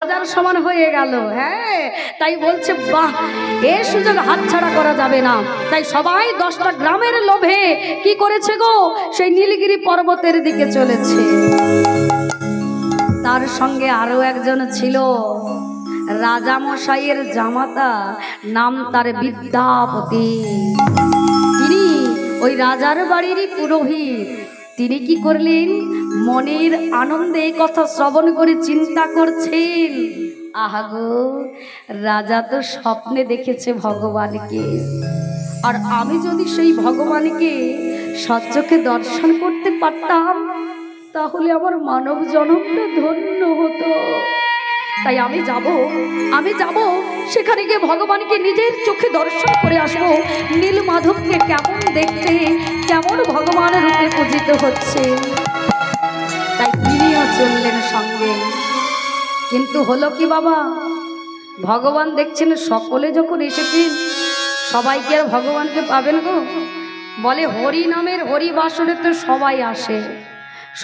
রাজার সমান হয়ে গেল। হ্যাঁ, তাই বলছে বাহ, এ সুযোগ হাতছাড়া করা যাবে না। তাই সবাই 10টা গ্রামের লোভে কি করেছে গো, সেই নীলগিরি পর্বতের দিকে চলেছে। তার সঙ্গে আরো একজন ছিল, রাজা মশাইয়ের জামাতা, নাম তার বিদ্যাপতি। তিনি ওই রাজার বাড়িরই পুরোহিত। তিনি কি করলেন, মনের আনন্দে কথা শ্রবণ করে চিন্তা করছেন, আহাগো, রাজা তো স্বপ্নে দেখেছে ভগবানকে, আর আমি যদি সেই ভগবানকে সচক্ষে দর্শন করতে পারতাম তাহলে আমার মানব জনমটা ধন্য হতো। তাই আমি যাব সেখানে গিয়ে ভগবানকে নিজের চোখে দর্শন করে আসবো। নীল মাধবকে কেমন দেখতে, কেমন ভগবান রূপে পূজিত হচ্ছে। তাই তিনিও চললেন সঙ্গে। কিন্তু হলো কি বাবা, ভগবান দেখছেন সকলে যখন এসেছেন, সবাইকে আর ভগবানকে পাবেন গো? বলে হরি নামের হরি বাসনে তো সবাই আসে,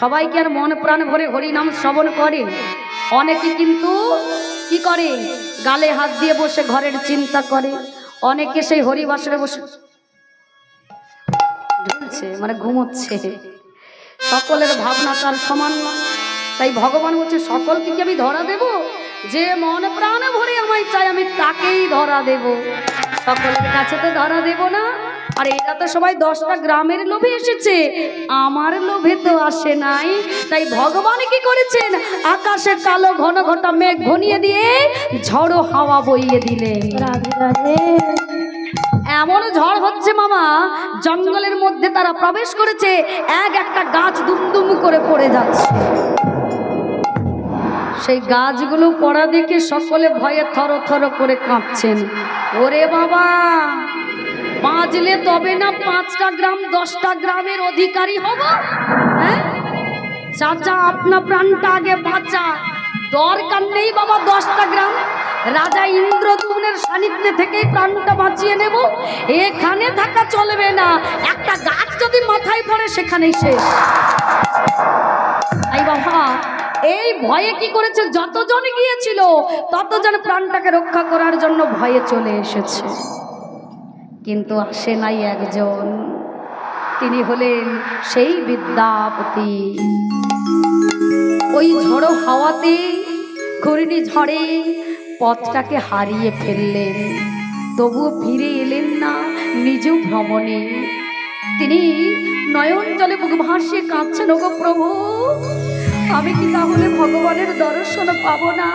সবাইকে আর মন প্রাণ ভরে হরি নাম শ্রবণ করে। অনেকে কিন্তু কি করে, গালে হাত দিয়ে বসে ঘরের চিন্তা করে। অনেকে সেই হরি বাসনে বসে ঢুলছে, মানে ঘুমোচ্ছে। সকলের ভাবনা তার সমান নয়। তাই ভগবান বলছে সকলকে কি আমি ধরা দেব? যে মন প্রাণ ভরে আমায় চাই আমি তাকেই ধরা দেব, সকলের কাছে তো ধরা দেব না। আর এরা তো সবাই 10টা গ্রামের লোভে এসেছে, আমার লোভে তো আসে নাই। তাই ভগবান কি করেছেন, আকাশে কালো ঘন ঘটা মেঘ ঘনিয়ে দিয়ে ঝড়ো হাওয়া বইয়ে দিলেন। রাধে রাধে। এমন ঝড় হচ্ছে মামা, জঙ্গলের মধ্যে তারা প্রবেশ করেছে, একটা গাছ দুমদুম করে পড়ে যাচ্ছে। সেই গাছগুলো পড়া দেখে সকলে ভয়ে থর থর করে কাঁপছেন। ওরে বাবা, বাঁচলে তবে না 5টা গ্রাম 10টা গ্রামের অধিকারী হব? হ্যাঁ চাচা, আপনা প্রাণটা আগে বাঁচা, দরকার নেই বাবা 10টা গ্রাম। রাজা ইন্দ্রদ্যুম্নের সান্নিধ্যে থেকেই প্রাণটা বাঁচিয়ে নেব, এখানে থাকা চলবে না। একটা গাছ যদি মাথায় পড়ে সেখানেই শেষ। তাই বাবা, এই ভয়ে কি করেছে, যতজন গিয়েছিল ততজন প্রাণটাকে রক্ষা করার জন্য ভয়ে চলে এসেছে। কিন্তু আসে নাই একজন, তিনি হলেন সেই বিদ্যাপতি। ওই ঝড়ো হাওয়াতে, ঘূর্ণি ঝড়ে পথটাকে হারিয়ে ফেললেন, তবুও ফিরে এলেন না নিজেও ভ্রমণে। তিনি নয়ন জলে বুক ভাসিয়ে কাঁদছেন, ওগো প্রভু, আমি কি তাহলে ভগবানের দর্শন পাবো না?